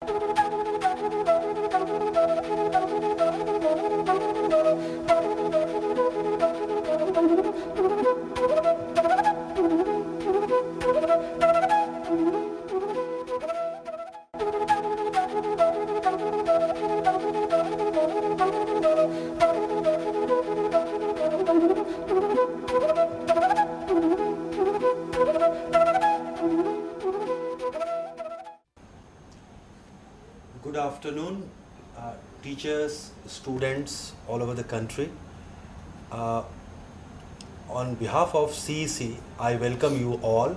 Good afternoon, teachers, students all over the country. On behalf of CEC, I welcome you all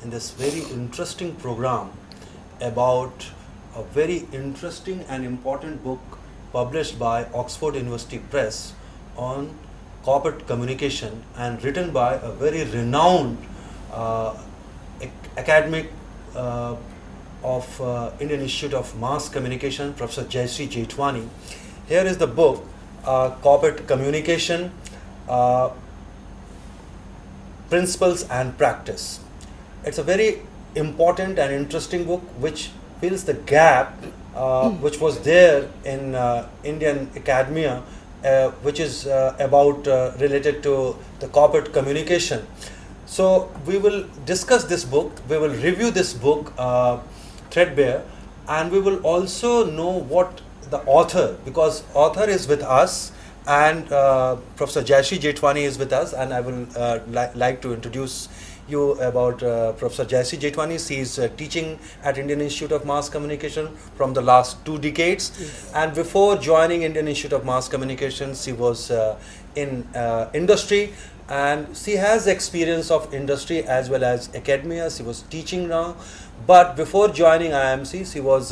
in this very interesting program about a very interesting and important book published by Oxford University Press on corporate communication and written by a very renowned academic of Indian Institute of Mass Communication, Professor Jayashree Jethwani. Here is the book, Corporate Communication, Principles and Practice. It's a very important and interesting book which fills the gap which was there in Indian academia, which is about related to the corporate communication. So we will discuss this book, we will review this book threadbare, and we will also know what the author, because author is with us and Professor Jayashree Jethwani is with us, and I will like to introduce you about Professor Jayashree Jethwani. She is teaching at Indian Institute of Mass Communication from the last 2 decades. Yes. And before joining Indian Institute of Mass Communication, she was in industry, and she has experience of industry as well as academia. She was teaching now, but before joining IMC, she was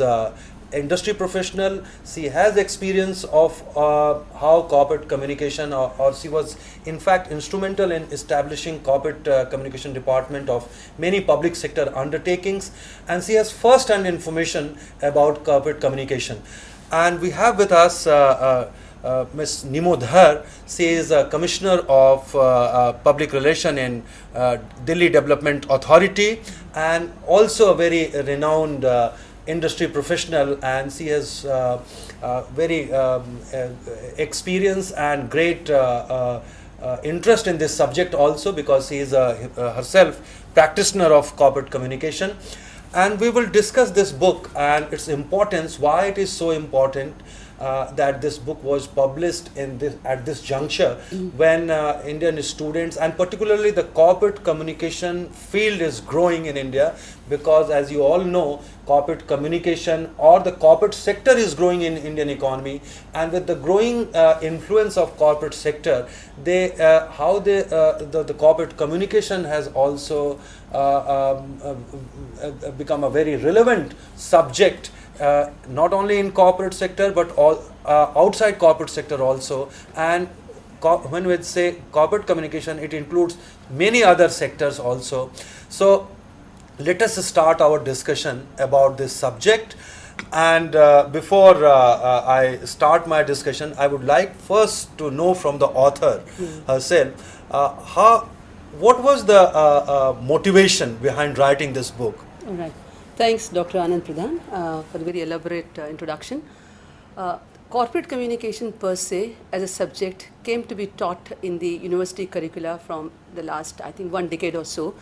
industry professional. She has experience of how corporate communication, or she was in fact instrumental in establishing corporate communication department of many public sector undertakings, and she has first-hand information about corporate communication. And we have with us Ms. Nimo Dhar. She is a Commissioner of Public Relation in Delhi Development Authority, and also a very renowned industry professional, and she has very experience and great interest in this subject also, because she is herself practitioner of corporate communication. And we will discuss this book and its importance, why it is so important that this book was published at this juncture when Indian students and particularly the corporate communication field is growing in India, because as you all know, corporate communication or the corporate sector is growing in Indian economy, and with the growing influence of corporate sector, the corporate communication has also become a very relevant subject, not only in corporate sector but all outside corporate sector also. And when we say corporate communication, it includes many other sectors also. So let us start our discussion about this subject. And before I start my discussion, I would like first to know from the author herself, what was the motivation behind writing this book? All right. Thanks, Dr. Anand Pradhan, for the very elaborate introduction. Corporate communication per se as a subject came to be taught in the university curricula from the last, I think, 1 decade or so.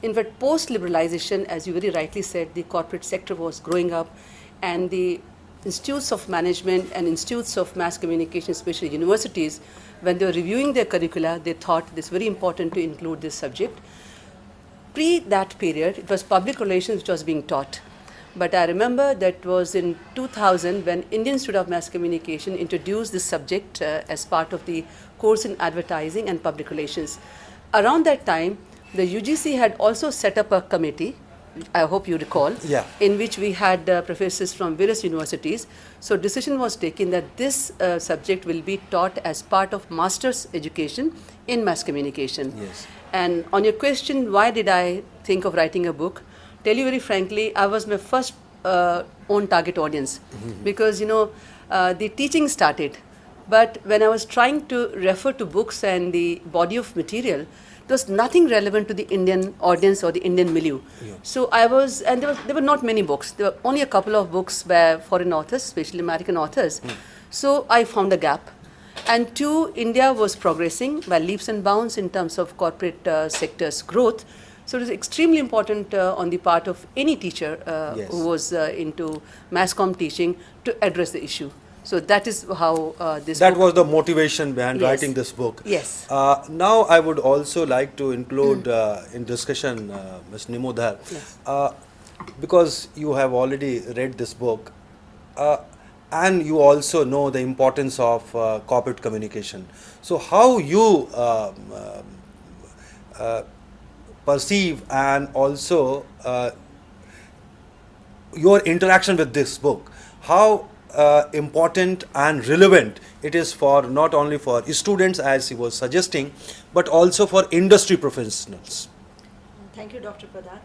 In fact, post-liberalization, as you very rightly said, the corporate sector was growing up, and the institutes of management and institutes of mass communication, especially universities, when they were reviewing their curricula, they thought it's very important to include this subject. Pre that period, it was public relations which was being taught. But I remember that was in 2000 when Indian Institute of Mass Communication introduced this subject as part of the course in advertising and public relations. Around that time, the UGC had also set up a committee, I hope you recall, in which we had professors from various universities. So decision was taken that this subject will be taught as part of master's education in mass communication. Yes. And on your question, why did I think of writing a book? Tell you very frankly, I was my first own target audience, because the teaching started, but when I was trying to refer to books and the body of material, there was nothing relevant to the Indian audience or the Indian milieu. Yeah. So I was, and there were not many books. There were only a couple of books by foreign authors, especially American authors. So I found a gap. And two, India was progressing by leaps and bounds in terms of corporate sector's growth. So it is extremely important on the part of any teacher Yes. who was into mass comm teaching to address the issue. So that is how this That book was the motivation behind Yes. writing this book. Yes. Now I would also like to include in discussion Ms. Nimodhar, Yes. because you have already read this book and you also know the importance of corporate communication. So how you perceive and also your interaction with this book, how important and relevant it is for not only for students as he was suggesting, but also for industry professionals. Thank you, Dr. Pradhan.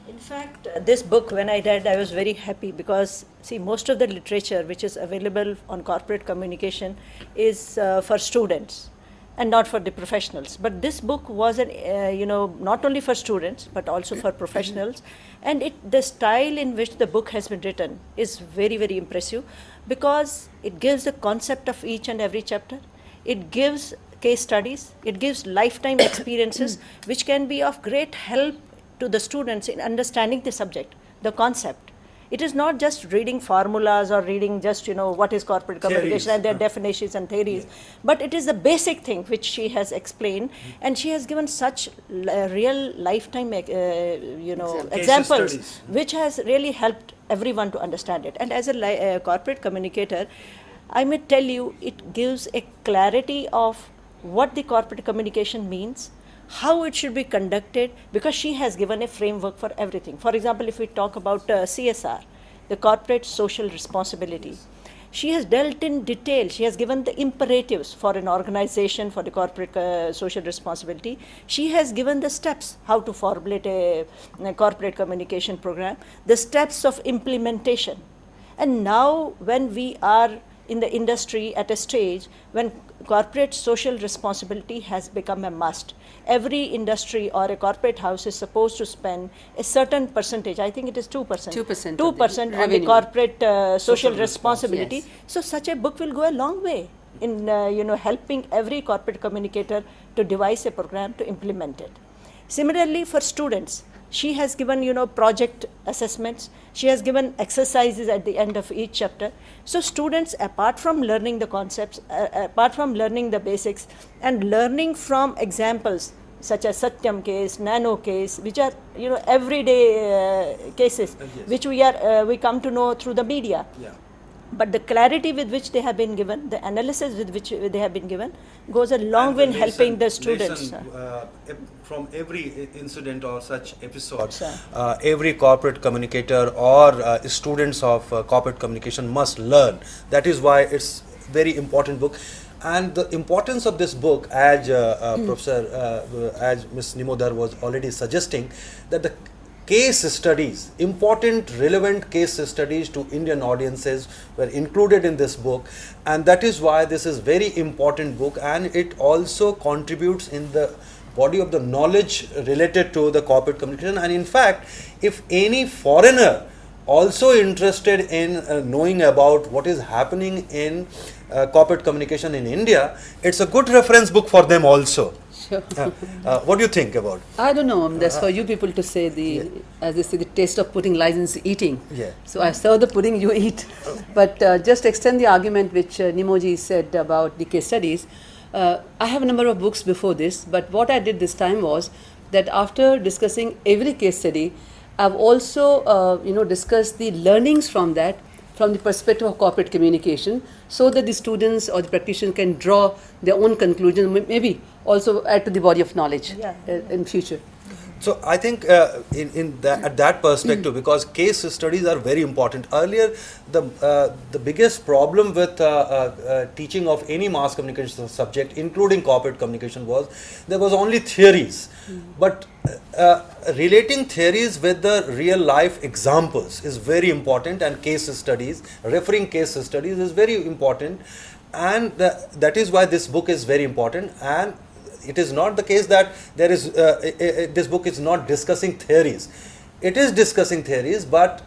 In fact, this book, when I read, I was very happy because, see, most of the literature which is available on corporate communication is for students and not for the professionals. But this book was, not only for students, but also for professionals. And the style in which the book has been written is very, very impressive because it gives the concept of each and every chapter. It gives case studies. It gives lifetime experiences which can be of great help to the students in understanding the subject, the concept. It is not just reading formulas or reading just, what is corporate communication and their definitions and theories, but it is the basic thing which she has explained, and she has given such real lifetime, examples, studies. which has really helped everyone to understand it. And as a corporate communicator, I may tell you, it gives a clarity of what the corporate communication means, how it should be conducted, because she has given a framework for everything. For example, if we talk about CSR, the corporate social responsibility, she has dealt in detail. She has given the imperatives for an organization for the corporate social responsibility. She has given the steps how to formulate a corporate communication program, the steps of implementation. And now when we are in the industry at a stage when corporate social responsibility has become a must, every industry or a corporate house is supposed to spend a certain percentage, I think it is 2%. 2% 2% on the revenue. corporate social responsibility. Yes. So such a book will go a long way in helping every corporate communicator to devise a program to implement it. Similarly, for students, she has given project assessments. She has given exercises at the end of each chapter. So students, apart from learning the concepts, apart from learning the basics and learning from examples such as Satyam case, Nano case, which are everyday cases, Yes. which we come to know through the media. Yeah. But the clarity with which they have been given, the analysis with which they have been given, goes a long way in helping the students. From every incident or such episode, Sir. Every corporate communicator or students of corporate communication must learn. That is why it's very important book. And the importance of this book, as as Ms. Nimodhar was already suggesting, that the case studies, important relevant case studies to Indian audiences were included in this book, and that is why this is very important book, and it also contributes in the body of the knowledge related to the corporate communication. And in fact, if any foreigner also interested in knowing about what is happening in corporate communication in India, it's a good reference book for them also. Sure. What do you think about? I don't know. That's for you people to say as they say, the taste of pudding lies in eating. Yeah. So I serve the pudding, you eat. But just extend the argument which Nimoji said about the case studies. I have a number of books before this, but what I did this time was that after discussing every case study, I've also discussed the learnings from that from the perspective of corporate communication, so that the students or the practitioner can draw their own conclusion, maybe also add to the body of knowledge in future. So I think at that perspective, because case studies are very important. Earlier, the biggest problem with teaching of any mass communication subject, including corporate communication, was there was only theories. But relating theories with the real life examples is very important, and case studies, referring case studies is very important, and that is why this book is very important. And it is not the case that there is this book is not discussing theories. It is discussing theories, but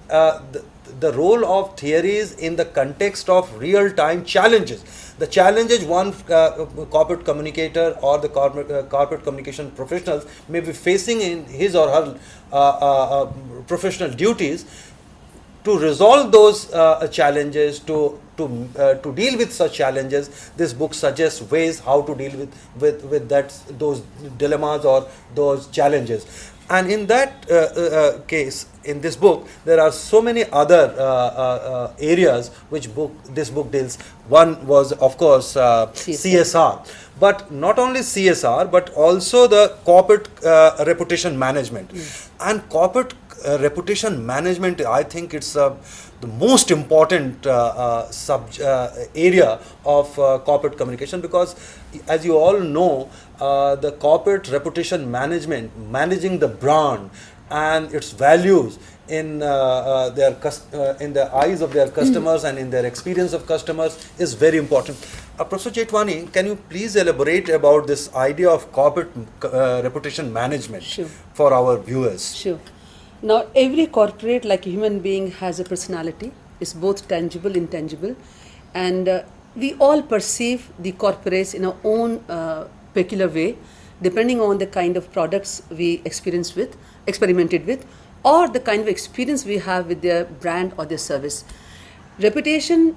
the role of theories in the context of real-time challenges. The challenges one corporate communicator or the corporate communication professionals may be facing in his or her professional duties. To resolve those challenges, to deal with such challenges, this book suggests ways how to deal with those dilemmas or those challenges. And in that case, in this book, there are so many other areas which this book deals. One was, of course, CSR. But not only CSR, but also the corporate reputation management. And corporate reputation management, I think it's the most important area of corporate communication, because as you all know, the corporate reputation management, managing the brand and its values in the eyes of their customers and in their experience of customers is very important. Professor Jetwani, can you please elaborate about this idea of corporate reputation management for our viewers? Sure. Now, every corporate, like a human being, has a personality. It's both tangible, intangible, and we all perceive the corporates in our own peculiar way, depending on the kind of products we experimented with, or the kind of experience we have with their brand or their service. Reputation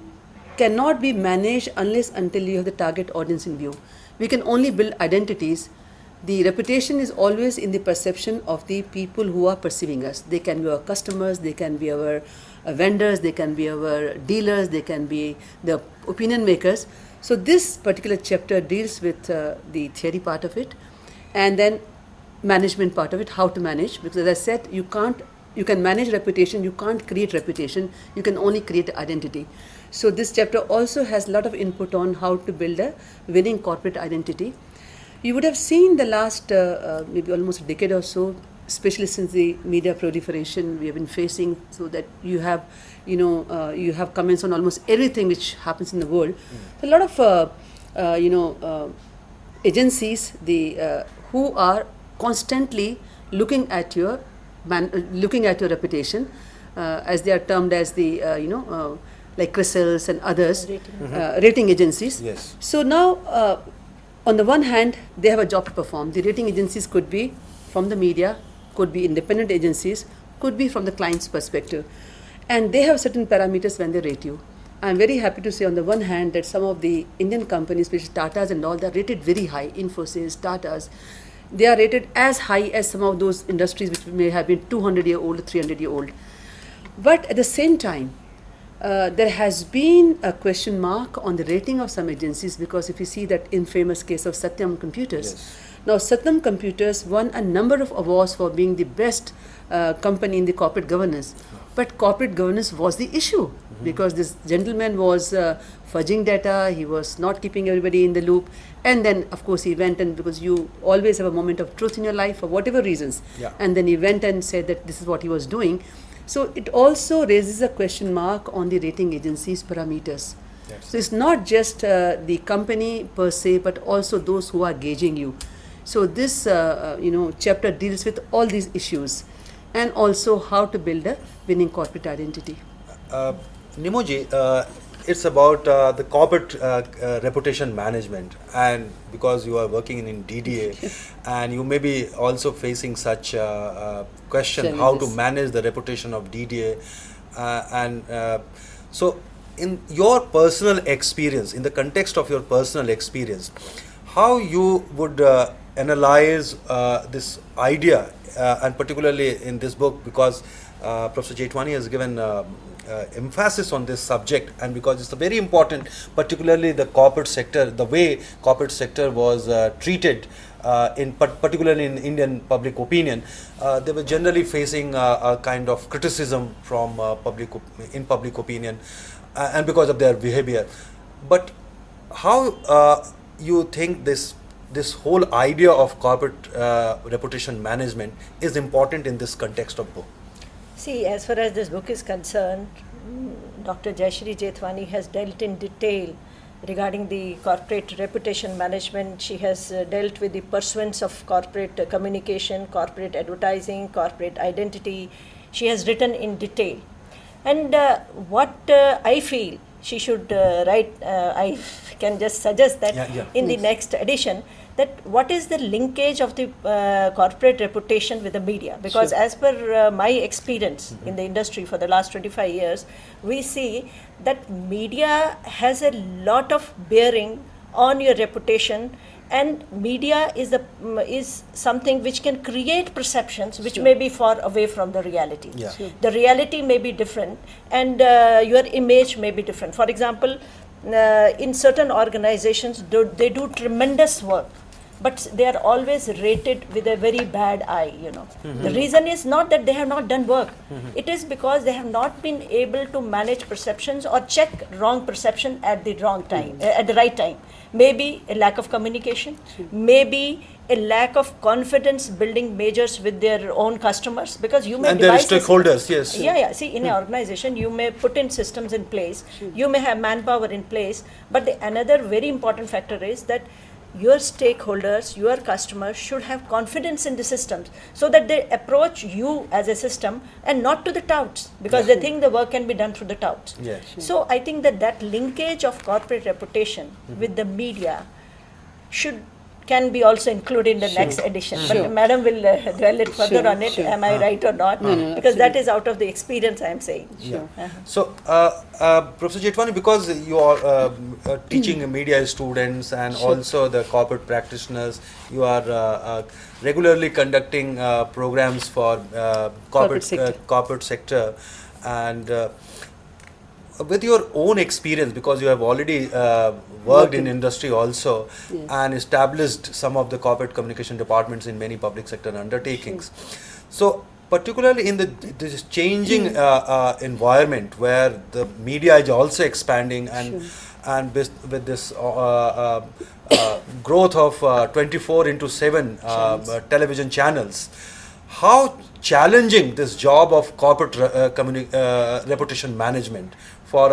cannot be managed unless until you have the target audience in view. We can only build identities. The reputation is always in the perception of the people who are perceiving us. They can be our customers, they can be our vendors, they can be our dealers, they can be the opinion makers. So this particular chapter deals with the theory part of it, and then management part of it, how to manage. Because as I said, you can manage reputation, you can't create reputation, you can only create identity. So this chapter also has a lot of input on how to build a winning corporate identity. You would have seen the last maybe almost a decade or so, especially since the media proliferation we have been facing, so that you have comments on almost everything which happens in the world. So a lot of agencies who are constantly looking at your reputation, as they are termed as the like CRISILs and others, rating agencies. Yes. So now, on the one hand, they have a job to perform. The rating agencies could be from the media, could be independent agencies, could be from the client's perspective. And they have certain parameters when they rate you. I'm very happy to say on the one hand that some of the Indian companies, which is Tatas and all, they're rated very high. Infosys, Tatas, they are rated as high as some of those industries which may have been 200-year-old, 300-year-old. But at the same time, there has been a question mark on the rating of some agencies, because if you see that infamous case of Satyam Computers. Yes. Now, Satyam Computers won a number of awards for being the best company in the corporate governance. But corporate governance was the issue, because this gentleman was fudging data, he was not keeping everybody in the loop. And then, of course, he went, and because you always have a moment of truth in your life for whatever reasons. Yeah. And then he went and said that this is what he was doing. So it also raises a question mark on the rating agencies' parameters. Yes. So it's not just the company per se, but also those who are gauging you. So this chapter deals with all these issues, and also how to build a winning corporate identity. Nimoji, it's about the corporate reputation management, and because you are working in DDA and you may be also facing such question, how to manage the reputation of DDA, so in your personal experience, in the context of your personal experience, how you would analyze this idea, and particularly in this book, because Professor Jetwani has given emphasis on this subject, and because it's very important, particularly the corporate sector, the way corporate sector was treated, particularly in Indian public opinion, they were generally facing a kind of criticism from public opinion, and because of their behavior. But how you think this whole idea of corporate reputation management is important in this context of book? See, as far as this book is concerned, Dr. Jayashree Jetwani has dealt in detail regarding the corporate reputation management. She has dealt with the pursuance of corporate communication, corporate advertising, corporate identity. She has written in detail. And what I feel she should write, I can just suggest that in the next edition, that what is the linkage of the corporate reputation with the media? Because as per my experience in the industry for the last 25 years, we see that media has a lot of bearing on your reputation, and media is something which can create perceptions which may be far away from the reality. The reality may be different, and your image may be different. For example, in certain organizations, they do tremendous work, but they are always rated with a very bad eye, you know. The reason is not that they have not done work. It is because they have not been able to manage perceptions or check wrong perception at the wrong time, at the right time. Maybe a lack of communication, maybe a lack of confidence building measures with their own customers, because you may and their stakeholders, yes. See, in an organization, you may put in systems in place, you may have manpower in place, but another very important factor is that your stakeholders, your customers should have confidence in the systems, so that they approach you as a system and not to the touts, because they think the work can be done through the touts. So I think that linkage of corporate reputation with the media can be also included in the next edition. But Madam will dwell it further on it. Am I right or not? Because that is out of the experience I am saying. So, Professor Jetwani, because you are teaching media students and also the corporate practitioners, you are regularly conducting programs for corporate sector, and with your own experience, because you have already worked in industry also, and established some of the corporate communication departments in many public sector undertakings. So particularly in this changing environment where the media is also expanding, and with this growth of 24/7 television channels, how challenging this job of corporate reputation management for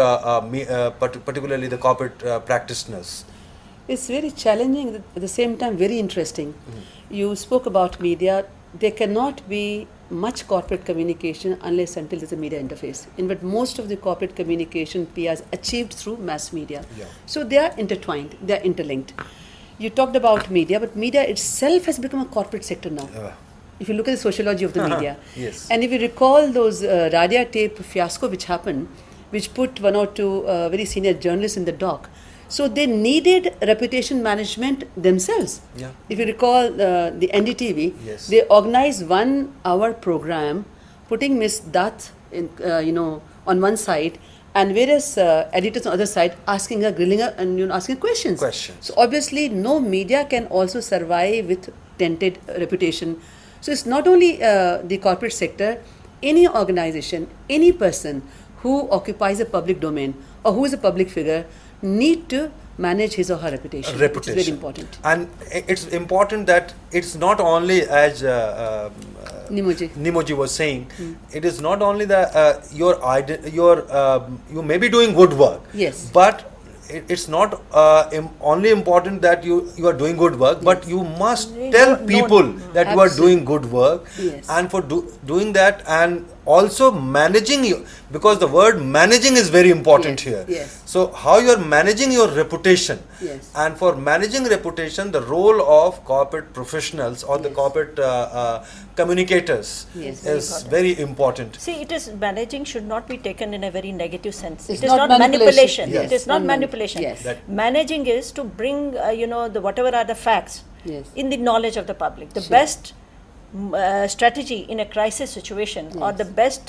particularly the corporate practitioners? It's very challenging, at the same time very interesting. You spoke about media. There cannot be much corporate communication unless until there's a media interface. In fact, most of the corporate communication PR is achieved through mass media. So they are intertwined, they are interlinked. You talked about media, but media itself has become a corporate sector now. If you look at the sociology of the media. And if you recall those Radia tape fiasco which happened, which put one or two very senior journalists in the dock. So they needed reputation management themselves. If you recall the NDTV, they organized 1 hour program putting Miss Dutt in, on one side, and various editors on the other side asking her, grilling her, and asking questions. So obviously no media can also survive with tainted reputation. So it's not only the corporate sector, any organization, any person who occupies a public domain or who is a public figure need to manage his or her reputation. Which is very important. And it's important that it's not only, as Nimoji was saying, it is not only that you may be doing good work, but it's not only important that you are doing good work, but you must tell people that you are doing good work, and for doing that, and also managing you, because the word managing is very important here. So how you are managing your reputation, and for managing reputation, the role of corporate professionals or the corporate communicators is very important. See, managing should not be taken in a very negative sense. It is not manipulation. It is not manipulation. Managing is to bring whatever are the facts in the knowledge of the public. The best strategy in a crisis situation, or the best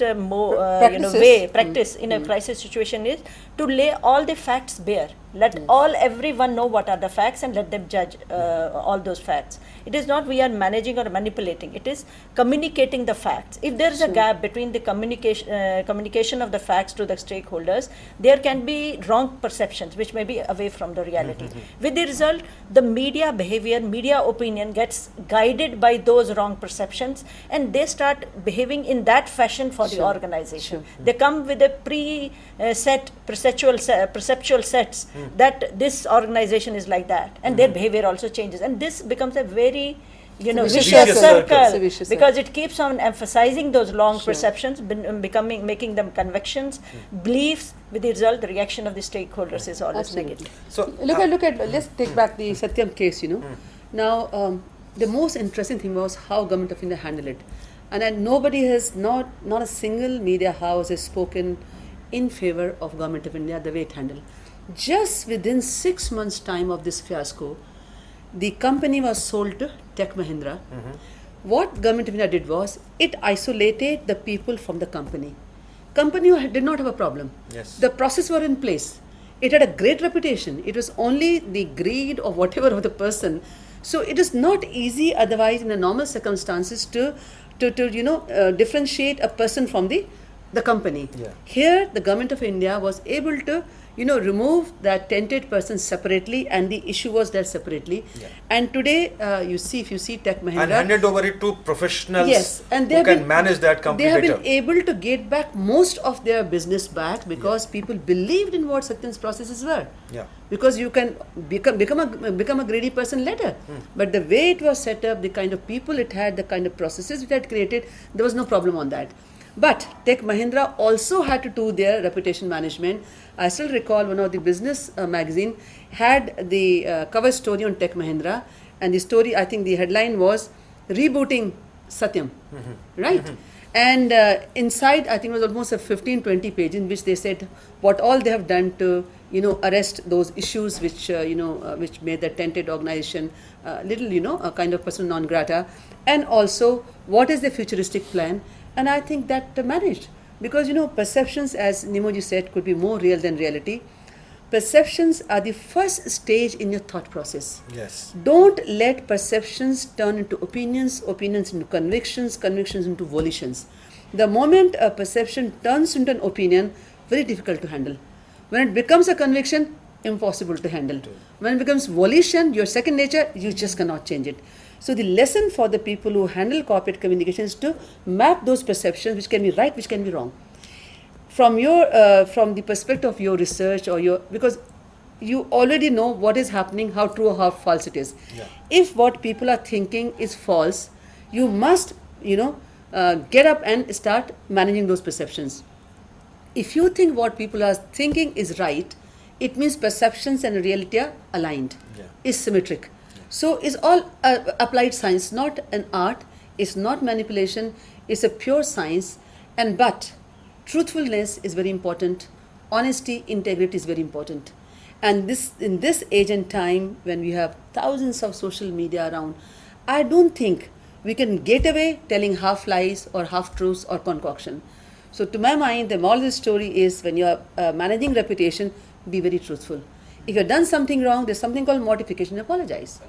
practice in a crisis situation, is to lay all the facts bare. Let everyone know what are the facts, and let them judge all those facts. It is not we are managing or manipulating. It is communicating the facts. If there is a gap between the communication of the facts to the stakeholders, there can be wrong perceptions which may be away from the reality. With the result, the media behavior, media opinion gets guided by those wrong perceptions, and they start behaving in that fashion for the organization. They come with a pre-set perceptual sets that this organization is like that, and their behavior also changes, and this becomes a very vicious vicious circle. circle, It's a vicious because it keeps on emphasizing those long Sure. perceptions, making them convictions, beliefs, with the result the reaction of the stakeholders is always Absolutely. negative. So Look at. Let's take back the Satyam case. Now the most interesting thing was how Government of India handled it, and nobody has not a single media house has spoken in favor of Government of India the way it handled. Just within 6 months' time of this fiasco, the company was sold to Tech Mahindra. What Government of India did was it isolated the people from the company. Company did not have a problem. Yes. The process were in place. It had a great reputation. It was only the greed or whatever of the person. So it is not easy otherwise in the normal circumstances to differentiate a person from the company. Yeah. Here the Government of India was able to remove that tainted person separately, and the issue was there separately. Yeah. And today if you see Tech Mahindra, and handed over it to professionals yes, and they who have can been, manage that company they have better. been able to get back most of their business back because people believed in what Satyam's processes were. Yeah. Because you can become a greedy person later, but the way it was set up, the kind of people it had, the kind of processes it had created, there was no problem on that. But Tech Mahindra also had to do their reputation management. I still recall one of the business magazine had the cover story on Tech Mahindra, and the story, I think the headline was rebooting Satyam, right? And inside, I think it was almost a 15-20 page in which they said what all they have done to arrest those issues which which made the tainted organization a kind of persona non grata, and also what is the futuristic plan. And I think that managed, because perceptions, as Nimoji said, could be more real than reality. Perceptions are the first stage in your thought process. Yes. Don't let perceptions turn into opinions, opinions into convictions, convictions into volitions. The moment a perception turns into an opinion, very difficult to handle. When it becomes a conviction, impossible to handle. When it becomes volition, your second nature, you just cannot change it. So the lesson for the people who handle corporate communication is to map those perceptions, which can be right, which can be wrong. From the perspective of your research because you already know what is happening, how true or how false it is. Yeah. If what people are thinking is false, you must get up and start managing those perceptions. If you think what people are thinking is right, it means perceptions and reality are aligned, is symmetric. So it's all applied science, not an art. It's not manipulation. It's a pure science. But truthfulness is very important. Honesty, integrity is very important. And in this age and time, when we have thousands of social media around, I don't think we can get away telling half lies or half truths or concoction. So to my mind, the moral of the story is, when you are managing reputation, be very truthful. If you've done something wrong, there's something called mortification. Apologize.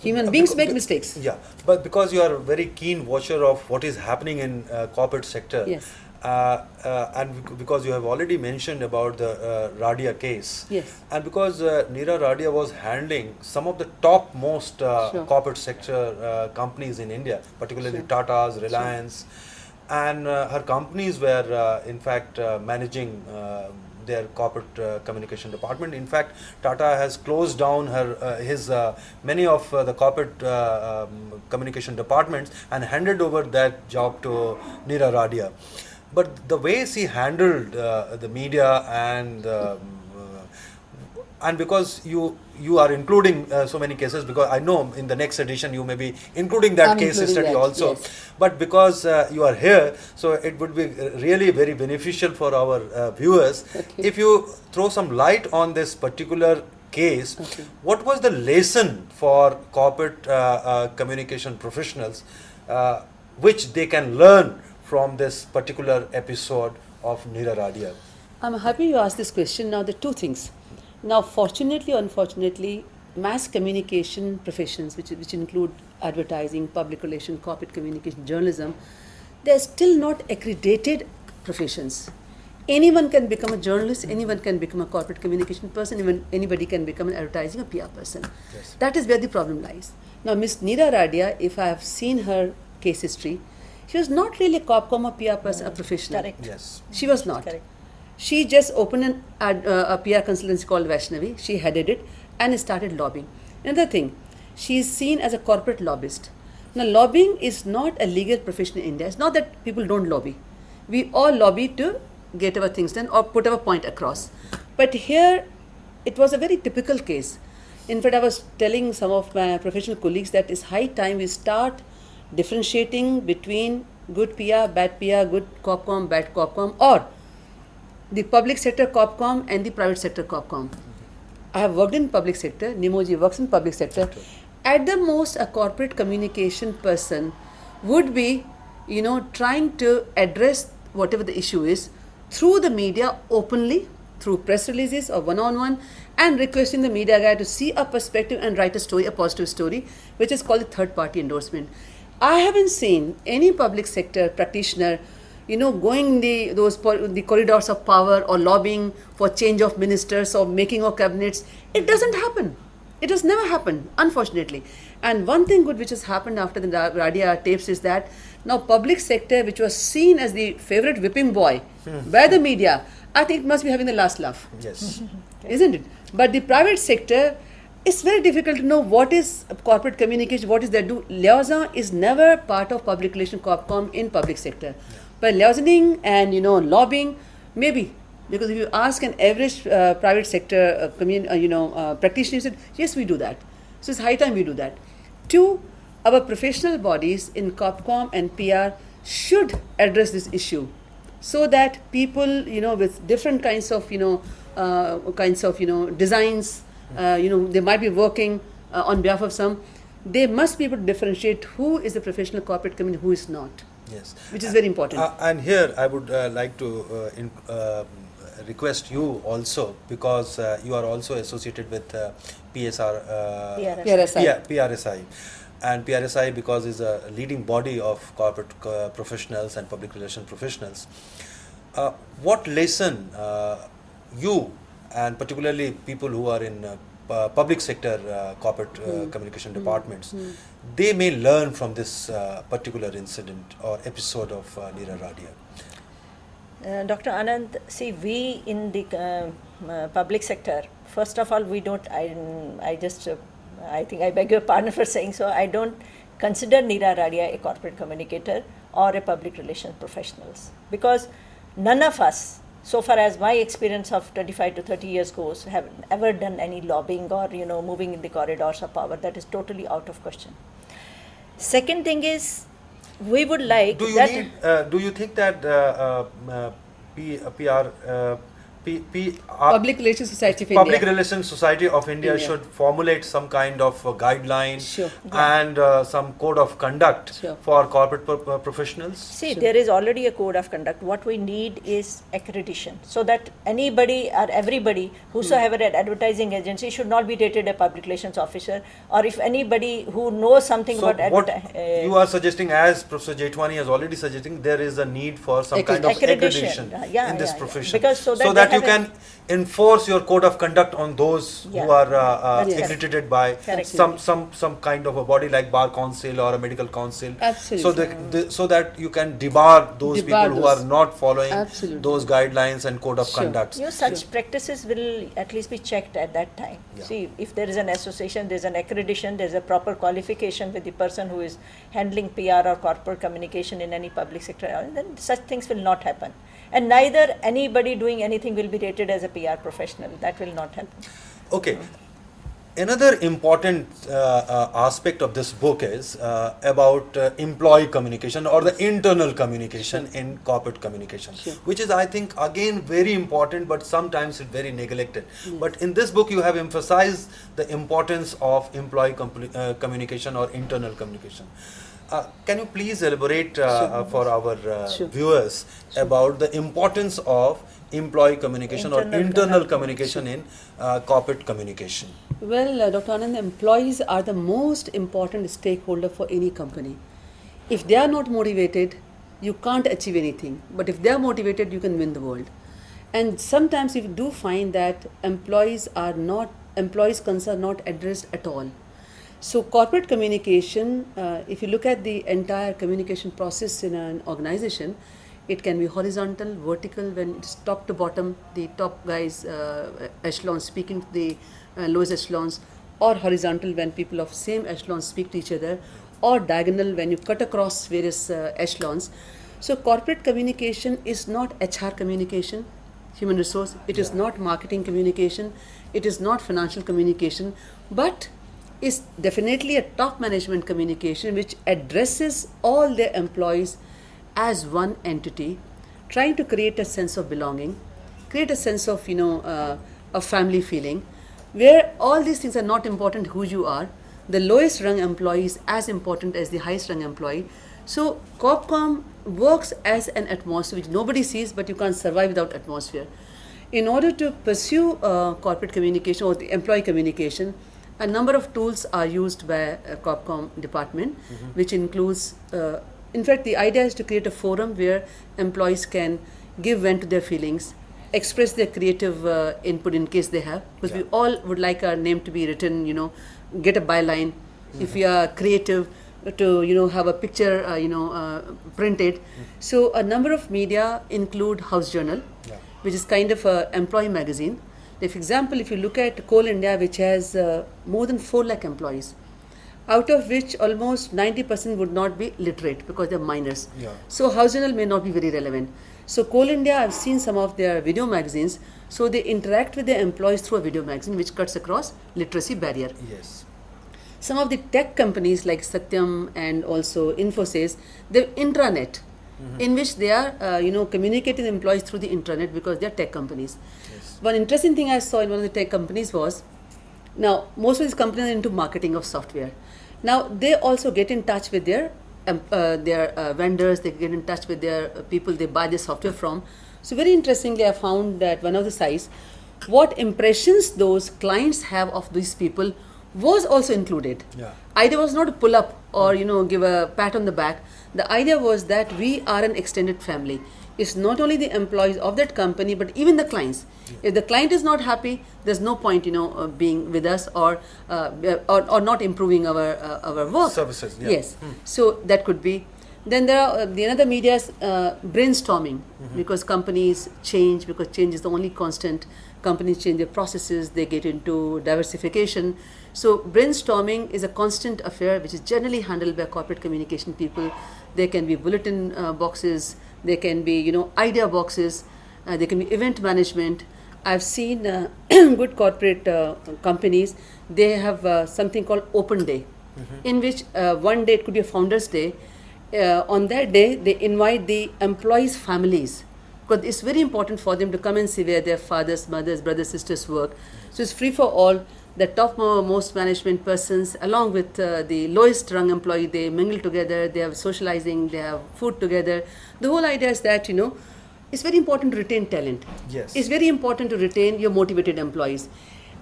Human beings make mistakes. Yeah, but because you are a very keen watcher of what is happening in corporate sector, Yes. And because you have already mentioned about the Radia case, Yes. and because Neera Radia was handling some of the top most Sure. corporate sector companies in India, particularly Sure. Tata's, Reliance, and her companies were in fact managing their corporate communication department. In fact, Tata has closed down his many of the corporate communication departments and handed over that job to Neera Radia. But the way she handled the media and because you are including so many cases, because I know in the next edition you may be including that I'm case including study that, also, yes. but because you are here, so it would be really very beneficial for our viewers if you throw some light on this particular case. Okay. What was the lesson for corporate communication professionals which they can learn from this particular episode of Neera Radia? I'm happy you asked this question. Now, there are two things. Now, fortunately or unfortunately, mass communication professions, which include advertising, public relations, corporate communication, journalism, they're still not accredited professions. Anyone can become a journalist, anyone can become a corporate communication person, even anybody can become an advertising or PR person. Yes. That is where the problem lies. Now, Ms. Neera Radia, if I have seen her case history, she was not really a corpcom or PR person, a professional. Correct. Yes. She was not. Correct. She just opened a PR consultancy called Vaishnavi. She headed it and started lobbying. Another thing, she is seen as a corporate lobbyist. Now, lobbying is not a legal profession in India. It's not that people don't lobby. We all lobby to get our things done or put our point across. But here, it was a very typical case. In fact, I was telling some of my professional colleagues that it's high time we start differentiating between good PR, bad PR, good Corpcom, bad Corpcom, or the public sector Corpcom and the private sector Corpcom. I have worked in public sector. Nimoji works in public sector. At the most, a corporate communication person would be, trying to address whatever the issue is through the media openly, through press releases or one-on-one, and requesting the media guy to see a perspective and write a story, a positive story, which is called a third-party endorsement. I haven't seen any public sector practitioner, going the corridors of power or lobbying for change of ministers or making of cabinets. It doesn't happen. It has never happened, unfortunately. And one thing good which has happened after the Radia tapes is that now public sector, which was seen as the favorite whipping boy by the media, I think it must be having the last laugh. Yes. Isn't it? But the private sector, it's very difficult to know what is corporate communication, what is their do. Liaison is never part of public relation Corpcom in public sector. Yeah. But liaisoning and lobbying, maybe. Because if you ask an average private sector practitioner, he said, yes, we do that. So it's high time we do that. Two, our professional bodies in Corpcom and PR should address this issue so that people, with different kinds of, designs, they might be working on behalf of some, they must be able to differentiate who is a professional corporate community, who is not. Yes. Which is very important. And here I would like to request you also, because you are also associated with PRSI. And PRSI, because is a leading body of corporate professionals and public relation professionals. What lesson you, and particularly people who are in public sector corporate communication departments, they may learn from this particular incident or episode of Neera Radia? Dr. Anand, see, we in the public sector, first of all, we don't, I think I beg your pardon for saying so, I don't consider Neera Radia a corporate communicator or a public relations professionals, because none of us, so far as my experience of 25 to 30 years goes, have ever done any lobbying or moving in the corridors of power. That is totally out of question. Second thing is, we would like do you think that Public Relations Society of India. Public Relations Society of India should formulate some kind of guideline and some code of conduct for corporate professionals? See, there is already a code of conduct. What we need is accreditation, so that anybody or everybody, whosoever an advertising agency, should not be rated a public relations officer, or if anybody who knows something about advertising. You are suggesting, as Professor Jetwani has already suggesting, there is a need for some kind of accreditation in this profession, because so that you can enforce your code of conduct on those who are accredited by some kind of a body like Bar Council or a medical council. Absolutely. So that you can debar those people who are not following those guidelines and code of conduct. Such practices will at least be checked at that time. See, if there is an association, there is an accreditation, there is a proper qualification with the person who is handling PR or corporate communication in any public sector, then such things will not happen. And neither anybody doing anything will be rated as a PR professional. That will not happen. Okay. Another important aspect of this book is about employee communication or the internal communication in corporate communication, which is, I think, again very important, but sometimes it's very neglected. But in this book, you have emphasized the importance of employee communication or internal communication. Can you please elaborate for our viewers about the importance of employee communication or internal communication in corporate communication? Well, Dr. Anand, employees are the most important stakeholder for any company. If they are not motivated, you can't achieve anything. But if they are motivated, you can win the world. And sometimes you do find that employees' concerns are not addressed at all. So corporate communication, if you look at the entire communication process in an organization, It can be horizontal, vertical, when it's top to bottom, the top guys, echelons speaking to the lowest echelons, or horizontal when people of same echelons speak to each other, or diagonal when you cut across various echelons. So corporate communication is not HR communication, human resource, it is not marketing communication, it is not financial communication, but is definitely a top management communication which addresses all their employees as one entity, trying to create a sense of belonging, create a sense of, a family feeling, where all these things are not important who you are. The lowest rung employee is as important as the highest rung employee. So CorpCom works as an atmosphere which nobody sees, but you can't survive without atmosphere. In order to pursue corporate communication or the employee communication, a number of tools are used by CorpCom department, which includes, in fact, the idea is to create a forum where employees can give vent to their feelings, express their creative input in case they have, because we all would like our name to be written, get a byline. If we are creative, to have a picture, printed. So a number of media include House Journal, which is kind of a employee magazine. For example, if you look at Coal India, which has more than 4 lakh employees, out of which almost 90% would not be literate because they're minors. So House Journal may not be very relevant. So Coal India, I've seen some of their video magazines, so they interact with their employees through a video magazine which cuts across literacy barrier. Yes. Some of the tech companies like Satyam and also Infosys, they're intranet, in which they are, communicating with employees through the intranet because they're tech companies. Yes. One interesting thing I saw in one of the tech companies was, now most of these companies are into marketing of software. Now they also get in touch with their vendors, they get in touch with their people they buy their software from. So very interestingly, I found that one of the sites, what impressions those clients have of these people was also included. Idea was not to pull up or give a pat on the back. The idea was that we are an extended family. It's not only the employees of that company, but even the clients. If the client is not happy, there's no point being with us or not improving our work. Services. Yes. So that could be. Then there are the another media's brainstorming, because companies change, because change is the only constant. Companies change their processes, they get into diversification. So brainstorming is a constant affair which is generally handled by corporate communication people. There can be bulletin boxes, there can be idea boxes, there can be event management. I've seen good corporate companies, they have something called open day, in which one day it could be a founder's day. On that day they invite the employees' families, because it's very important for them to come and see where their fathers, mothers, brothers, sisters work. So it's free for all. The topmost management persons along with the lowest rung employee, they mingle together, they have socializing, they have food together. The whole idea is that it's very important to retain talent. Yes. It's very important to retain your motivated employees.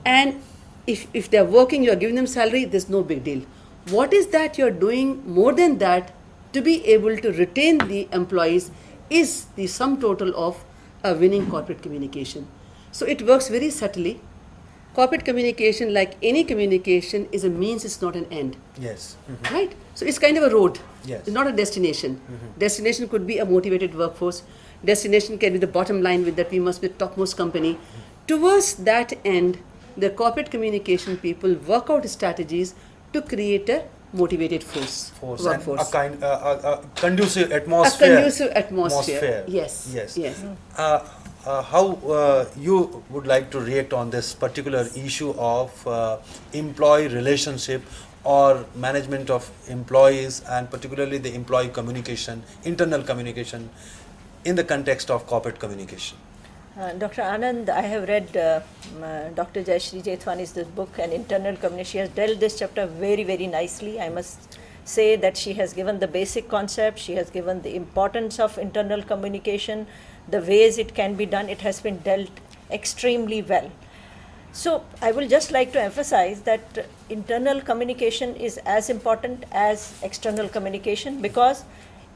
And if they're working, you're giving them salary, there's no big deal. What is that you're doing more than that to be able to retain the employees is the sum total of a winning corporate communication. So it works very subtly. Corporate communication, like any communication, is a means, it's not an end. Yes. Right? So it's kind of a road. Yes. It's not a destination. Destination could be a motivated workforce. Destination can be the bottom line with that we must be the topmost company. Towards that end, the corporate communication people work out strategies to create a motivated workforce. And a conducive atmosphere. A conducive atmosphere. Yes. Yes. Yes. How you would like to react on this particular issue of employee relationship or management of employees, and particularly the employee communication, internal communication in the context of corporate communication? Dr. Anand, I have read Dr. Jayashree Jethwani's this book, and internal communication. She has dealt this chapter very, very nicely. I must say that she has given the basic concept, she has given the importance of internal communication, the ways it can be done. It has been dealt extremely well. So I will just like to emphasize that internal communication is as important as external communication, because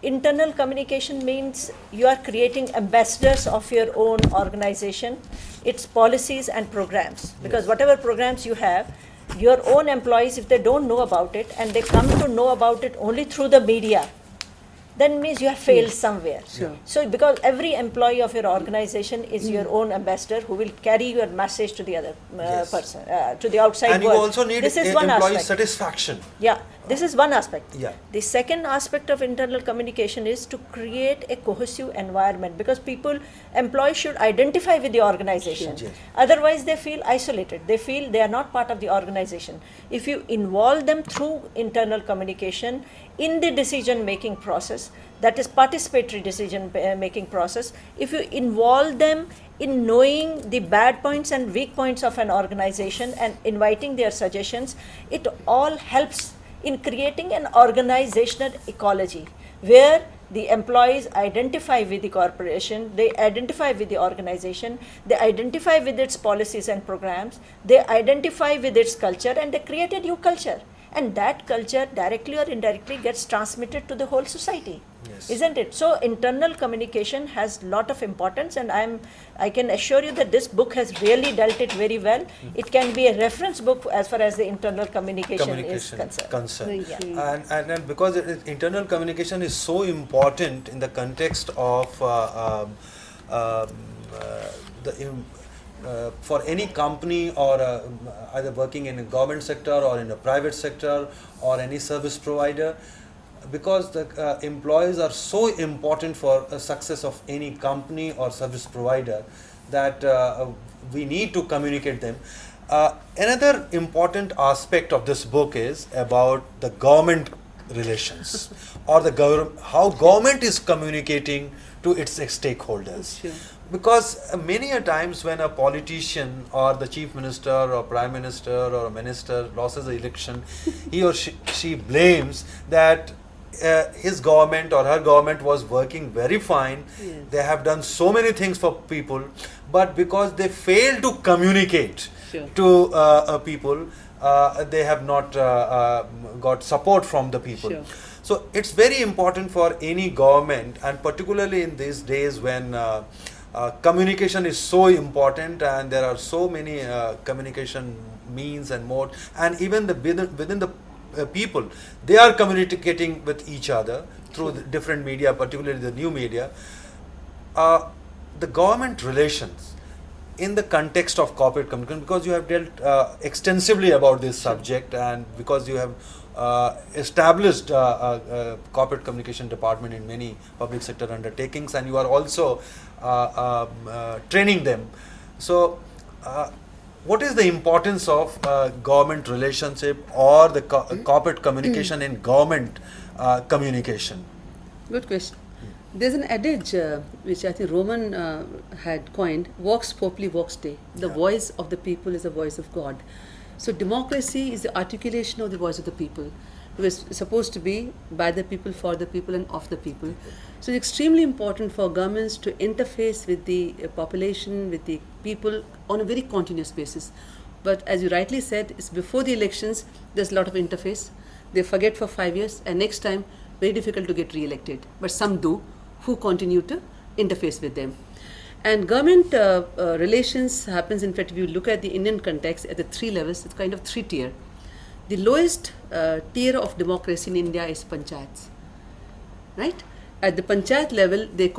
internal communication means you are creating ambassadors of your own organization, its policies and programs. Because whatever programs you have, your own employees, if they don't know about it and they come to know about it only through the media, then means you have failed somewhere. Sure. So because every employee of your organization is your own ambassador who will carry your message to the other Yes. person, to the outside And you world. also need This is one employee aspect. satisfaction. Yeah, this is one aspect. Yeah. The second aspect of internal communication is to create a cohesive environment, because employees should identify with the organization. Yes. Otherwise, they feel isolated. They feel they are not part of the organization. If you involve them through internal communication in the decision making process, that is participatory decision making process, if you involve them in knowing the bad points and weak points of an organization and inviting their suggestions, it all helps in creating an organizational ecology where the employees identify with the corporation, they identify with the organization, they identify with its policies and programs, they identify with its culture, and they create a new culture. And that culture, directly or indirectly, gets transmitted to the whole society. Yes. Isn't it? So internal communication has lot of importance, and I can assure you that this book has really dealt it very well. It can be a reference book as far as the internal communication is concerned. Thank you. And because internal communication is so important in the context of for any company or either working in a government sector or in a private sector or any service provider, because the employees are so important for the success of any company or service provider that we need to communicate them. Another important aspect of this book is about the government relations or how government is communicating to its stakeholders. Sure. Because many a times when a politician or the chief minister or prime minister or a minister loses the election, he or she blames that his government or her government was working very fine. Yes. They have done so many things for people, but because they failed to communicate Sure. to people, they have not got support from the people. Sure. So it's very important for any government, and particularly in these days when communication is so important and there are so many communication means and mode, and even within the people, they are communicating with each other through the different media, particularly the new media. The government relations in the context of corporate communication, because you have dealt extensively about this subject, and because you have established a corporate communication department in many public sector undertakings, and you are also training them. So what is the importance of government relationship or the corporate communication in government communication? Good question. There's an adage which I think Roman had coined: "Vox populi, vox Dei." The voice of the people is the voice of God. So democracy is the articulation of the voice of the people. It was supposed to be by the people, for the people, and of the people. So it's extremely important for governments to interface with the population, with the people on a very continuous basis. But as you rightly said, it's before the elections, there's a lot of interface. They forget for 5 years, and next time, very difficult to get re-elected. But some do, who continue to interface with them. And government relations happens, in fact, if you look at the Indian context at the 3 levels, it's kind of 3-tier. The lowest tier of democracy in India is panchayats, right? At the panchayat level, they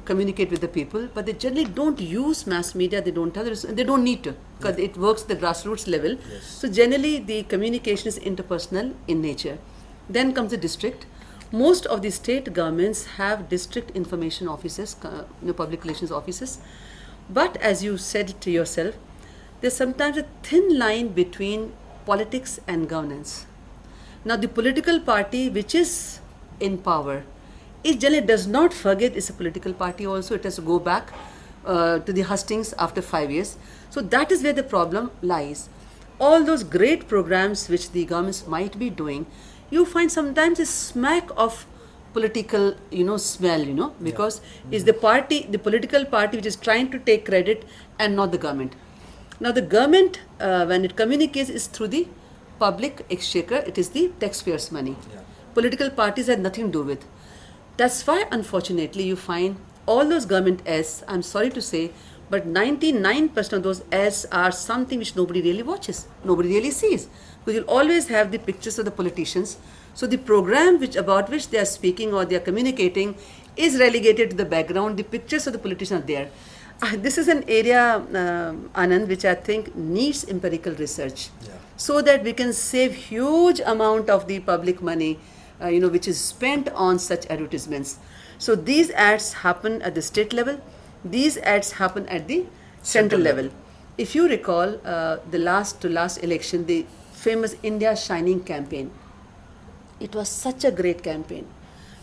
communicate with the people, but they generally don't use mass media. They don't need to, because it works at the grassroots level. Yes. So generally, the communication is interpersonal in nature. Then comes the district. Most of the state governments have district information offices, public relations offices. But as you said to yourself, there's sometimes a thin line between politics and governance. Now, the political party which is in power, it generally does not forget it's a political party also. It has to go back to the hustings after 5 years. So that is where the problem lies. All those great programs which the governments might be doing, you find sometimes a smack of political, smell, because it's the political party which is trying to take credit and not the government. Now the government, when it communicates, is through the public exchequer. It is the taxpayers' money. Yeah. Political parties have nothing to do with. That's why, unfortunately, you find all those government ads, I'm sorry to say, but 99% of those ads are something which nobody really watches, nobody really sees. Because you'll always have the pictures of the politicians So the program about which they are speaking or they are communicating is relegated to the background. The pictures of the politicians are there. This is an area, Anand, which I think needs empirical research, so that we can save huge amount of the public money, which is spent on such advertisements. So these ads happen at the state level. These ads happen at the central level. If you recall, the last election, the famous India Shining campaign, it was such a great campaign,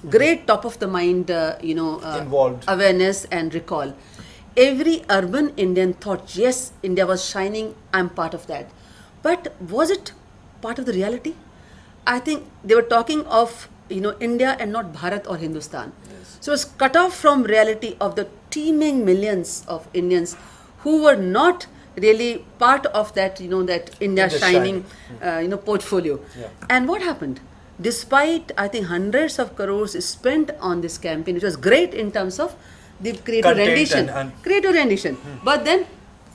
great top of the mind, Involved awareness and recall. Every urban Indian thought, yes, India was shining, I'm part of that. But was it part of the reality? I think they were talking of, India and not Bharat or Hindustan. Yes. So it was cut off from reality of the teeming millions of Indians who were not really part of that, that India shining, portfolio. Yeah. And what happened? Despite, I think, hundreds of crores spent on this campaign, which was great in terms of the creative rendition. But then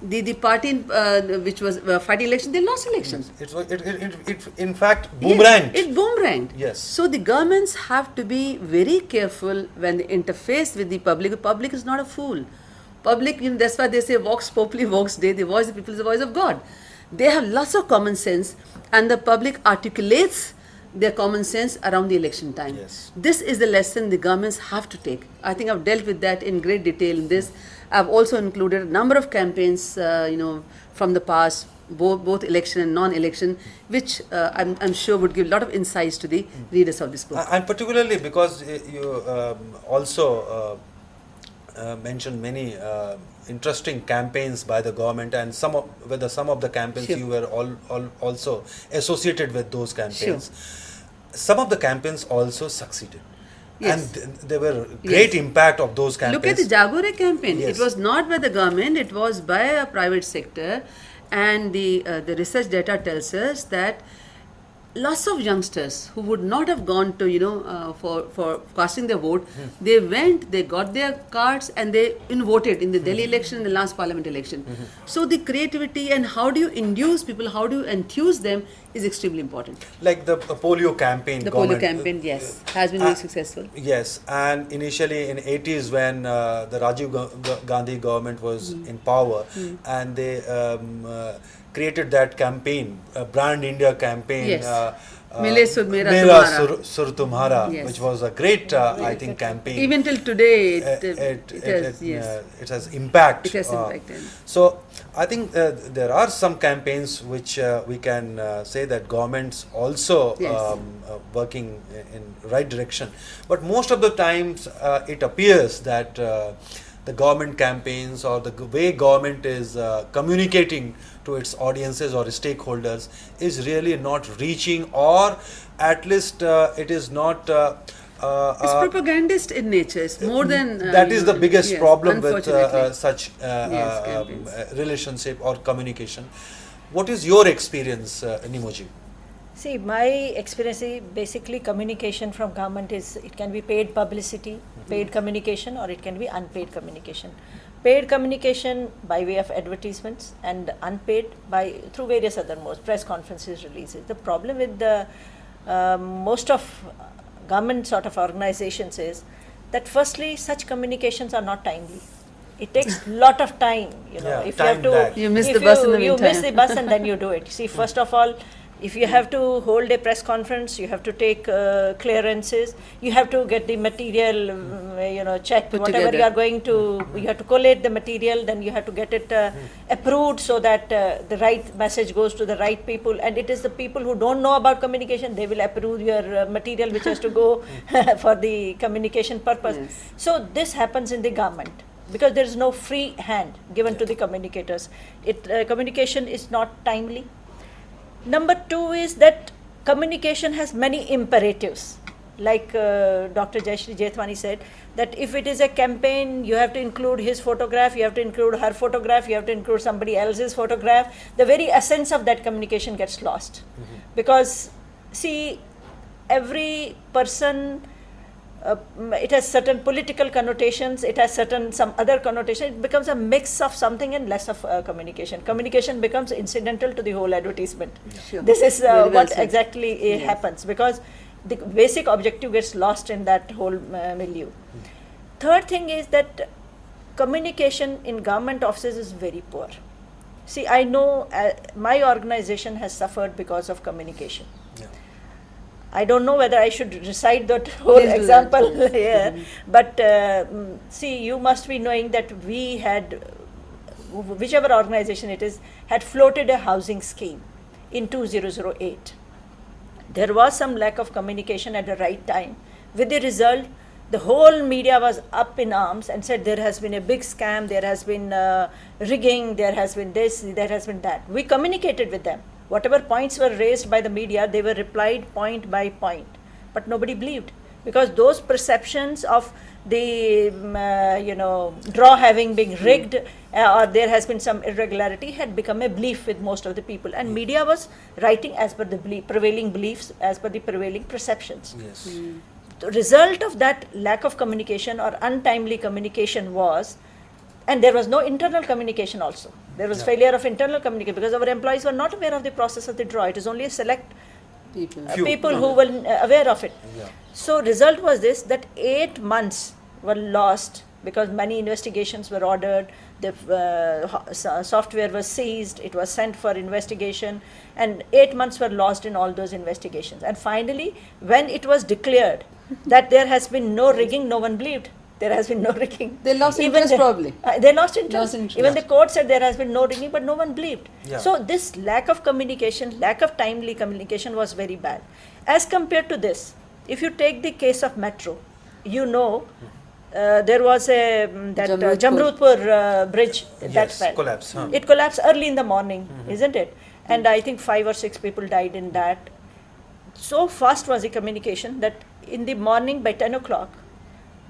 the party which was fighting election, they lost elections. It in fact boomeranged. Yes, it boomeranged. Yes. So the governments have to be very careful when they interface with the public. The public is not a fool. Public, that's why they say vox populi, vox dei, the voice of the people is the voice of God. They have lots of common sense, and the public articulates their common sense around the election time. Yes. This is the lesson the governments have to take. I think I've dealt with that in great detail in this. I've also included a number of campaigns, from the past, both election and non-election, which I'm sure would give a lot of insights to the readers of this book. And particularly because you also mentioned many interesting campaigns by the government, and some of the campaigns Sure. you were also associated with those campaigns. Some of the campaigns also succeeded. Yes. And there were great impact of those campaigns. Look at the Jagore campaign. Yes. It was not by the government, it was by a private sector, and the research data tells us that lots of youngsters who would not have gone to, for casting their vote, they went, they got their cards, and they voted in the Delhi election and the last parliament election. So the creativity and how do you induce people, how do you enthuse them is extremely important. Like the polio campaign. The polio campaign, yes, has been very successful. Yes, and initially in 80s when the Rajiv Gandhi government was in power, and they created that campaign, Brand India campaign. Yes. Mile Sur Mera Mera Tumhara. Sur Tumhara, Yes. which was a great, I think, campaign. Even till today, it has impact. It has impacted. So I think there are some campaigns which we can say that governments also Yes. working in right direction. But most of the times it appears that the government campaigns or the way government is communicating to its audiences or stakeholders is really not reaching, or at least it is not It's propagandist in nature. It's more than that is the biggest yes, problem with unfortunately. such campaigns. relationship or communication. What is your experience, Nimoji? See, my experience is basically communication from government is, it can be paid publicity, paid communication, or it can be unpaid communication. Paid communication by way of advertisements, and unpaid through various other modes, press conferences, releases. The problem with the most of government sort of organizations is that firstly such communications are not timely. It takes lot of time, Yeah, if time you have lag. to, You miss if the bus in the you miss meantime. the bus and then you do it. See, first of all, if you have to hold a press conference, you have to take clearances, you have to get the material, checked, Put whatever together. you are going to, you have to collate the material, then you have to get it approved so that the right message goes to the right people, and it is the people who don't know about communication, they will approve your material which has to go for the communication purpose. Yes. So this happens in the government, because there is no free hand given to the communicators. Communication is not timely. Number two is that communication has many imperatives. Like Dr. Jayashree Jethwani said, that if it is a campaign, you have to include his photograph, you have to include her photograph, you have to include somebody else's photograph. The very essence of that communication gets lost. Because, see, every person, it has certain political connotations, it has some other connotation, it becomes a mix of something and less of communication. Communication becomes incidental to the whole advertisement. Sure. This is Very well what said. exactly happens, because the basic objective gets lost in that whole milieu. Third thing is that communication in government offices is very poor. See, I know my organization has suffered because of communication. Yeah. I don't know whether I should recite that whole Please do example that. here, but see, you must be knowing that we had, whichever organization it is, had floated a housing scheme in 2008. There was some lack of communication at the right time. With the result, the whole media was up in arms and said there has been a big scam, there has been rigging, there has been this, there has been that. We communicated with them. Whatever points were raised by the media, they were replied point by point. But nobody believed, because those perceptions of the draw having been rigged or there has been some irregularity had become a belief with most of the people, and media was writing as per the prevailing beliefs, as per the prevailing perceptions. Yes. The result of that lack of communication or untimely communication was, and there was no internal communication also. There was failure of internal communication because our employees were not aware of the process of the draw. It is only a select People. Few. people who were aware of it. Yeah. So result was this, that 8 months were lost because many investigations were ordered, the software was seized, it was sent for investigation, and 8 months were lost in all those investigations. And finally, when it was declared that there has been no rigging, no one believed. There has been no rigging. They lost Even interest the- probably. They lost interest. Lost interest. Even the court said there has been no rigging, but no one believed. Yeah. So this lack of communication, lack of timely communication was very bad. As compared to this, if you take the case of Metro, you know, there was a Jamrudpur bridge that Yes, fell. collapse, huh? It collapsed early in the morning, isn't it? And I think 5 or 6 people died in that. So fast was the communication that in the morning by 10 o'clock,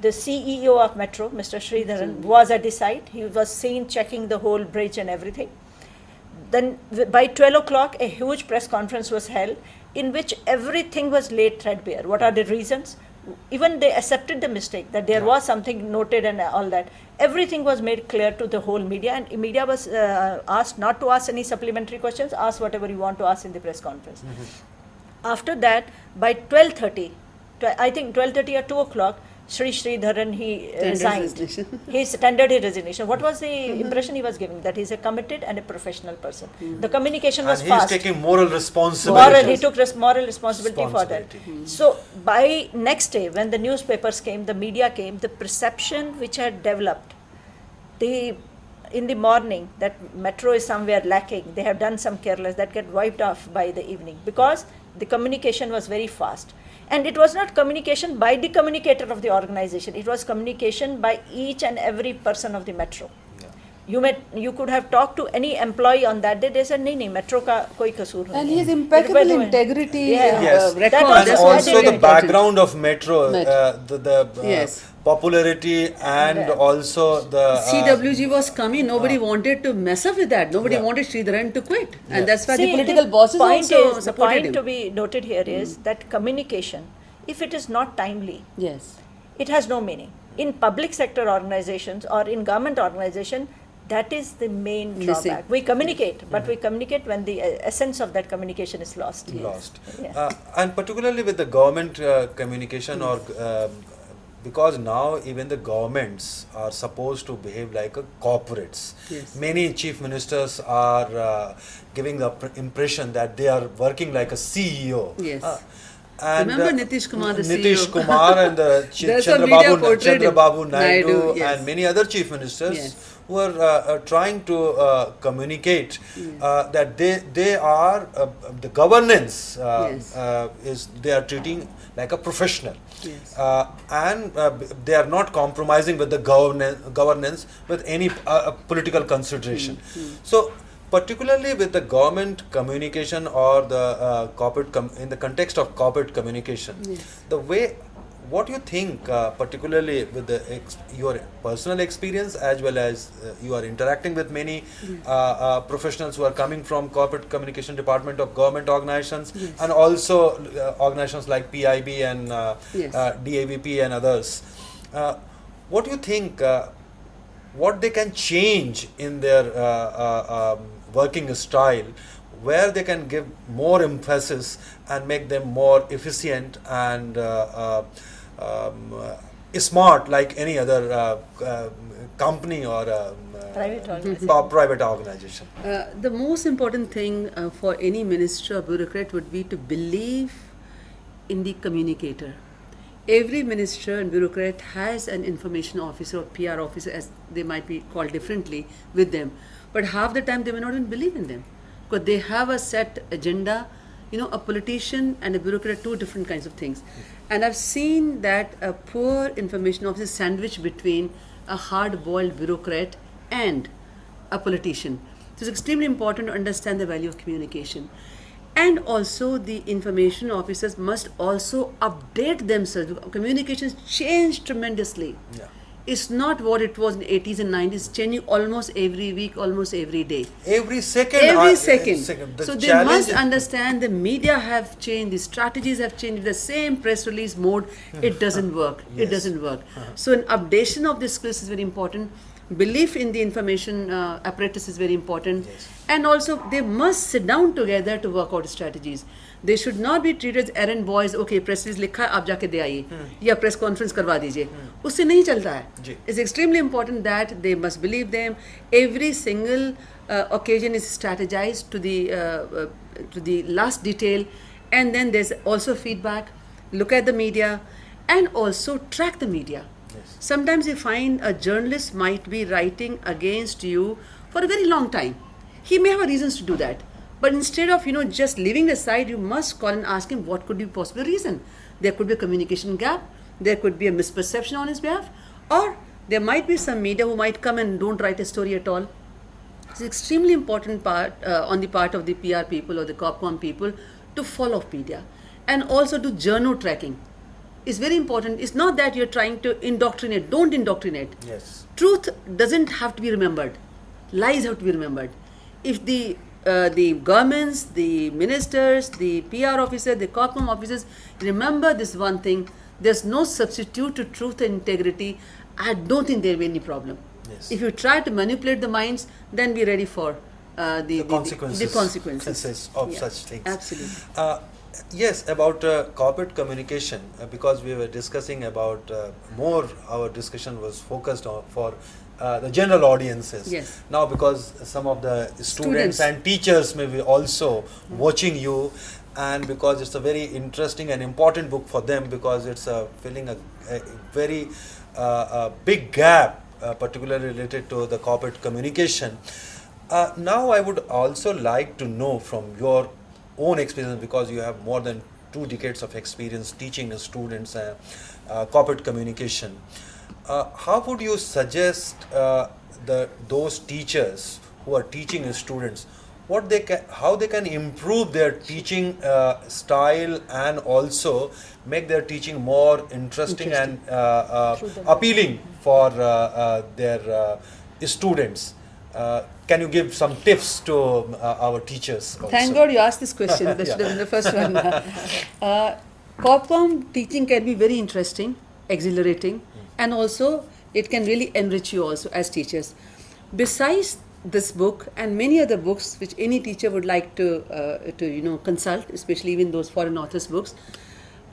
the CEO of Metro, Mr. Sridharan, was at the site. He was seen checking the whole bridge and everything. Then by 12 o'clock, a huge press conference was held in which everything was laid threadbare. What are the reasons? Even they accepted the mistake that there was something noted and all that. Everything was made clear to the whole media, and media was asked not to ask any supplementary questions, ask whatever you want to ask in the press conference. After that, by 12:30, I think 12:30 or 2 o'clock, Sridharan, he resigned. resignation. He tendered his resignation. What was the impression he was giving? That he's a committed and a professional person. The communication was And he's fast. taking moral responsibility. He took moral responsibility for that. So by next day, when the newspapers came, the media came, the perception which had developed, in the morning that Metro is somewhere lacking, they have done some careless, that get wiped off by the evening because the communication was very fast. And it was not communication by the communicator of the organization, it was communication by each and every person of the Metro. You could have talked to any employee on that day. They said, "नहीं Metro का कोई कसूर नहीं." And his impeccable integrity Yes. record. That was And that's very also the important. background of Metro, Metro. the Yes. popularity and also the CWG was coming. Nobody wanted to mess up with that. Nobody Yeah. wanted Sridharan to quit, Yeah. and that's why See, the political the bosses point also is, the supported point him. to be noted here is that communication, if it is not timely, Yes. it has no meaning. In public sector organizations or in government organization, that is the main Missing. drawback. We communicate, but we communicate when the essence of that communication is lost. lost. Yeah. And particularly with the government communication or because now even the governments are supposed to behave like a corporates. Yes. Many chief ministers are giving the impression that they are working like a CEO. Yes. And Remember Nitish Kumar, the Nitish CEO? Kumar and the There's a media portrait him. Chandrababu Naidu, Naidu, yes. and many other chief ministers Yes. who are trying to communicate that they are the governance Yes. is they are treating like a professional. Yes. And they are not compromising with the governance with any political consideration. So particularly with the government communication or the corporate in the context of corporate communication, the way, what you think particularly with the your personal experience as well as you are interacting with many professionals who are coming from corporate communication department of government organizations and also organizations like PIB and DAVP and others, what do you think what they can change in their working style where they can give more emphasis and make them more efficient and smart like any other company or Private organization. private organization. The most important thing for any minister or bureaucrat would be to believe in the communicator. Every minister and bureaucrat has an information officer or PR officer, as they might be called differently, with them. But half the time they may not even believe in them because they have a set agenda. You know, a politician and a bureaucrat, two different kinds of things. And I've seen that a poor information officer is sandwiched between a hard-boiled bureaucrat and a politician. So it's extremely important to understand the value of communication. And also the information officers must also update themselves. Communications change tremendously. Yeah. It's not what it was in the 80s and 90s, it's changing almost every week, almost every day. Every second. Every second. The So they challenge must is- understand the media have changed, the strategies have changed. The same press release mode, it doesn't work. Yes. It doesn't work. So an updation of the skills is very important. Belief in the information apparatus is very important. Yes. And also they must sit down together to work out strategies. They should not be treated as errand boys. Okay, press release लिखा है आप जाके दे आइए या press conference करवा दीजिए. उससे नहीं चलता है. जी. It's extremely important that they must believe them. Every single occasion is strategized to the last detail, and then there's also feedback. Look at the media, and also track the media. Yes. Sometimes you find a journalist might be writing against you for a very long time. He may have reasons to do that. But instead of, just leaving it aside, you must call and ask him what could be possible reason. There could be a communication gap, there could be a misperception on his behalf, or there might be some media who might come and don't write a story at all. It's an extremely important part on the part of the PR people or the Corpcom people to follow media and also do journal tracking. It's very important. It's not that you're trying to indoctrinate. Don't indoctrinate. Yes. Truth doesn't have to be remembered. Lies have to be remembered. If the governments, the ministers, the PR officers, the Corpcom officers remember this one thing, there's no substitute to truth and integrity. I don't think there will be any problem. Yes. If you try to manipulate the minds, then be ready for the consequences of Yeah, such things. Absolutely. Yes, about corporate communication, because we were discussing about more, our discussion was focused on for the general audiences. Yes. Now, because some of the students Students. and teachers may be also watching you, and because it's a very interesting and important book for them, because it's filling a very big gap, particularly related to the corporate communication. Now, I would also like to know from your own experience, because you have more than 2 decades of experience teaching the students corporate communication. How would you suggest those teachers who are teaching the students how they can improve their teaching style and also make their teaching more interesting and appealing for their students? Can you give some tips to our teachers also? Thank God you asked this question. That should have been the first one. Corpcom teaching can be very interesting, exhilarating, and also it can really enrich you also as teachers. Besides this book and many other books which any teacher would like to consult, especially even those foreign authors' books,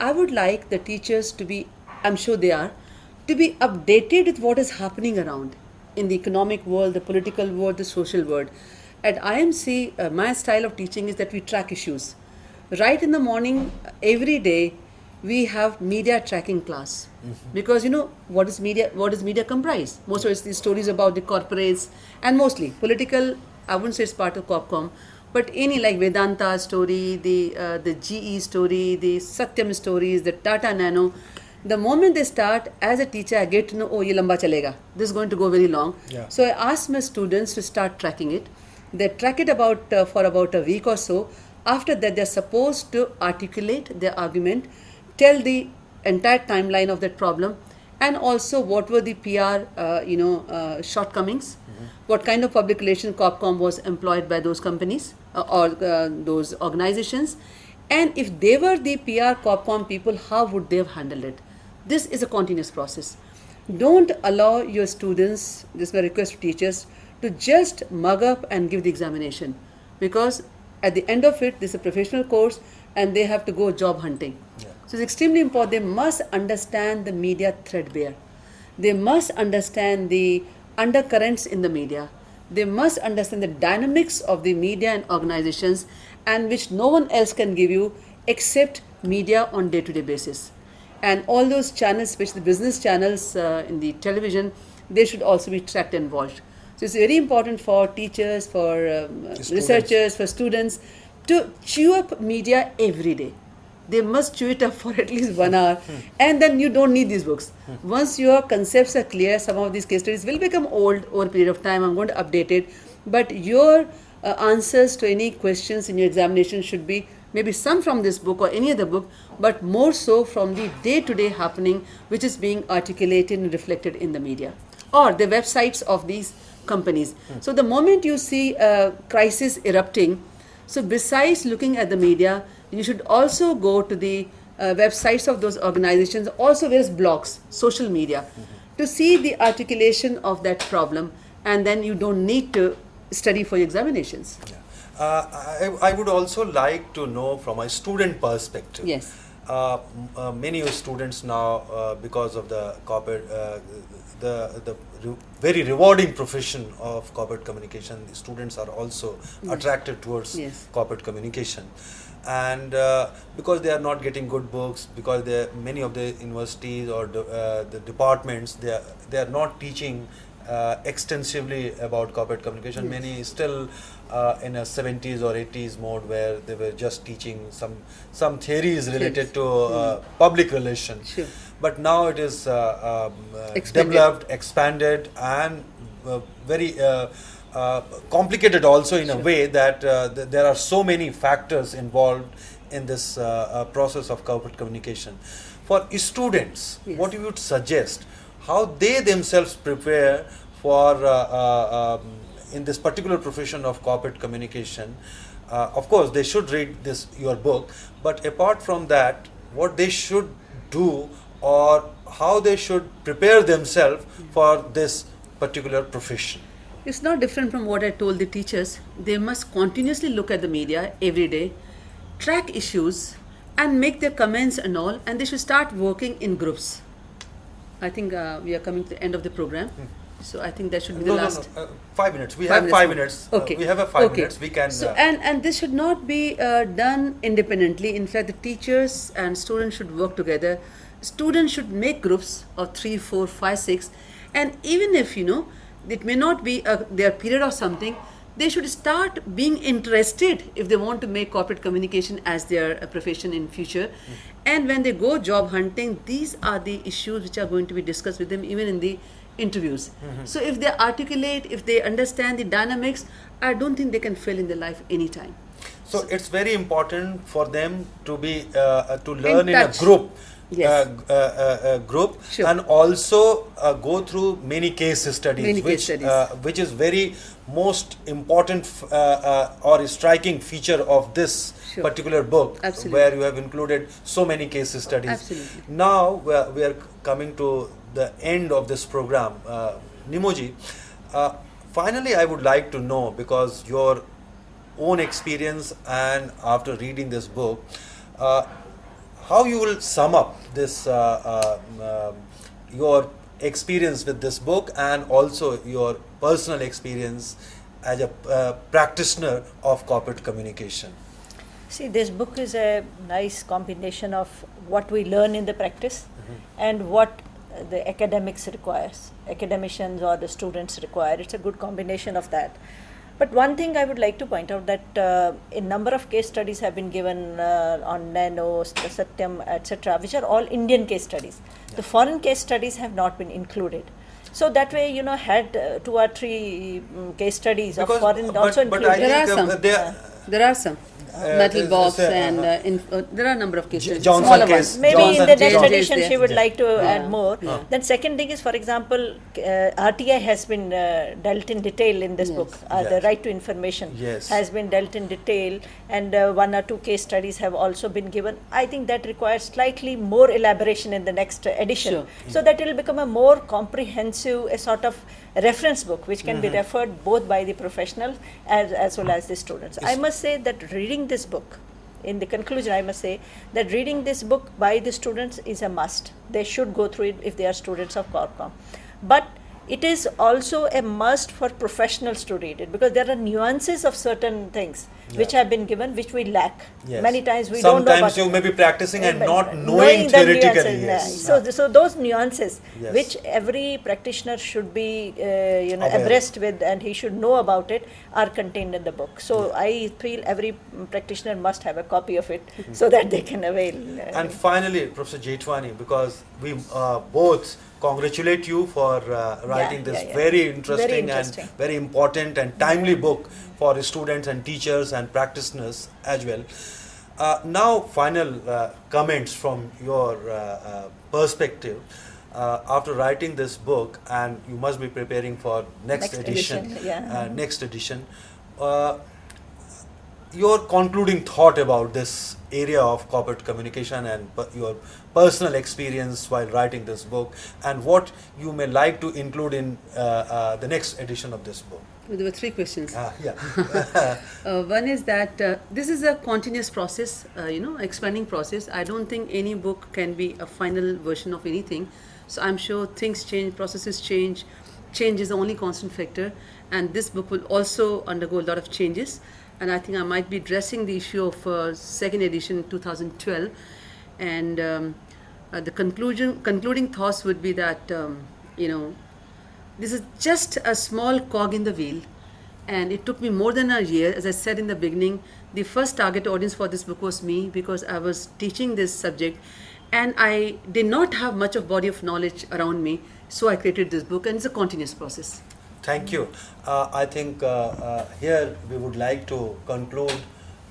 I would like the teachers to be, I'm sure they are, to be updated with what is happening around in the economic world, the political world, the social world. At IMC, my style of teaching is that we track issues. Right in the morning, every day, we have media tracking class. Because what does media comprise? Most of it's the stories about the corporates and mostly political. I wouldn't say it's part of Corpcom, but any like Vedanta story, the GE story, the Satyam stories, the Tata Nano. The moment they start, as a teacher, I get to know, oh, ye lamba chalega. This is going to go very long. Yeah. So I ask my students to start tracking it. They track it for about a week or so. After that, they're supposed to articulate their argument, tell the entire timeline of that problem, and also what were the PR, shortcomings, what kind of public relation Corpcom was employed by those companies or those organizations, and if they were the PR Corpcom people, how would they have handled it? This is a continuous process. Don't allow your students, this is my request to teachers, to just mug up and give the examination, because At the end of it, this is a professional course and they have to go job hunting. Yeah. So it's extremely important. They must understand the media threadbare. They must understand the undercurrents in the media. They must understand the dynamics of the media and organizations, and which no one else can give you except media on day-to-day basis. And all those channels, especially the business channels in the television, they should also be tracked and watched. So it's very important for teachers, for researchers, for students to chew up media every day. They must chew it up for at least 1 hour, and then you don't need these books. Once your concepts are clear, some of these case studies will become old over a period of time. I'm going to update it, but your answers to any questions in your examination should be maybe some from this book or any other book, but more so from the day-to-day happening which is being articulated and reflected in the media or the websites of these companies. So the moment you see a crisis erupting, so besides looking at the media, you should also go to the websites of those organizations, also various blogs, social media, to see the articulation of that problem, and then you don't need to study for your examinations. Yeah. I would also like to know from a student perspective. Yes. Many students now, because of the corporate, very rewarding profession of corporate communication, the students are also attracted towards Yes. corporate communication. And because they are not getting good books, because many of the universities or the departments, they are not teaching extensively about corporate communication. Yes. Many still in a 70s or 80s mode where they were just teaching some theories related to public relations. Sure. But now it is Expanded. developed, expanded, and very complicated also in a way that there are so many factors involved in this process of corporate communication. For students, Yes. what you would suggest, how they themselves prepare for in this particular profession of corporate communication? Of course, they should read your book, but apart from that, what they should do or how they should prepare themselves for this particular profession? It's not different from what I told the teachers. They must continuously look at the media every day, track issues, and make their comments and all, and they should start working in groups. I think we are coming to the end of the program, so I think that should be the last. 5 minutes. We 5 have minutes 5 more. minutes. Okay. We have a 5 Okay. minutes. We can. So and this should not be done independently. In fact, the teachers and students should work together. Students should make groups of 3, 4, 5, 6, and even if it may not be their period or something, they should start being interested if they want to make corporate communication as their profession in future. And when they go job hunting, these are the issues which are going to be discussed with them even in the interviews. So if they articulate, if they understand the dynamics, I don't think they can fail in their life anytime. So it's very important for them to be to learn in a touch. group. Yes. Group, Sure. and also go through many case studies, Many case studies. which is very most important or striking feature of this Sure. particular book, Absolutely. where you have included so many case studies. Absolutely. Now we are coming to the end of this program. Nimoji, finally I would like to know, because your own experience and after reading this book, how you will sum up this your experience with this book and also your personal experience as a practitioner of corporate communication? See, this book is a nice combination of what we learn in the practice and what the academics requires, academicians or the students require. It's a good combination of that. But one thing I would like to point out that a number of case studies have been given on Nano, Satyam, etc., which are all Indian case studies. The foreign case studies have not been included. So that way, had 2 or 3 case studies of foreign also but included. I There are think some. There are some. Metal box and there are a number of cases. Johnson smaller case. ones. Maybe Johnson in the case. next Johnson edition case she would there. like to Yeah. add more. Yeah. Then second thing is, for example, RTI has been dealt in detail in this Yes. book. The Yes. right to information Yes. has been dealt in detail, and 1 or 2 case studies have also been given. I think that requires slightly more elaboration in the next edition, Sure. so that it will become a more comprehensive, a sort of reference book which can be referred both by the professionals as well as the students. I must say that reading this book, in the conclusion, I must say that reading this book by the students is a must. They should go through it if they are students of Corpcom. But it is also a must for professionals to read it, because there are nuances of certain things which have been given which we lack. Yes. Many times we Sometimes don't know about you may be practicing and but not knowing the theoretically. nuances, Yes. So those nuances Yes. which every practitioner should be Aware. abreast with, and he should know about it, are contained in the book. So I feel every practitioner must have a copy of it so that they can avail. And finally, Professor Jethwani, because we both congratulate you for writing this very interesting and very important and timely book for students and teachers and practitioners as well. Now, final comments from your perspective after writing this book, and you must be preparing for next edition. Next edition. Your concluding thought about this area of corporate communication and your personal experience while writing this book, and what you may like to include in the next edition of this book. There were 3 questions. Yeah. One is that this is a continuous process, expanding process. I don't think any book can be a final version of anything. So I'm sure things change, processes change. Change is the only constant factor, and this book will also undergo a lot of changes. And I think I might be addressing the issue of second edition 2012. And the concluding thoughts would be that, this is just a small cog in the wheel. And it took me more than a year. As I said in the beginning, the first target audience for this book was me, because I was teaching this subject. And I did not have much of body of knowledge around me. So I created this book, and it's a continuous process. Thank you. I think here we would like to conclude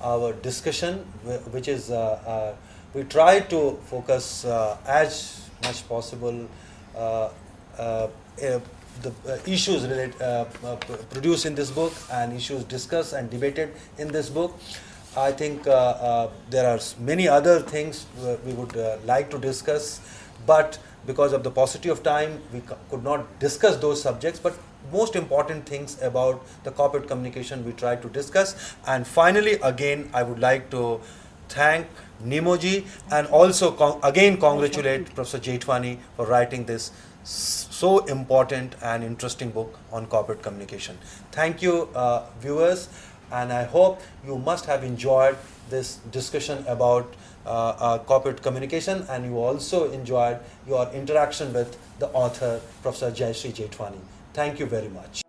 our discussion, which is we try to focus as much possible the issues produced in this book and issues discussed and debated in this book. I think there are many other things we would like to discuss, but because of the paucity of time, we could not discuss those subjects. But most important things about the corporate communication we tried to discuss. And finally, again, I would like to thank Nimoji and also again congratulate Professor Jethwani for writing this so important and interesting book on corporate communication. Thank you, viewers, and I hope you must have enjoyed this discussion about corporate communication, and you also enjoyed your interaction with the author, Professor Jayashree Jethwani. Thank you very much.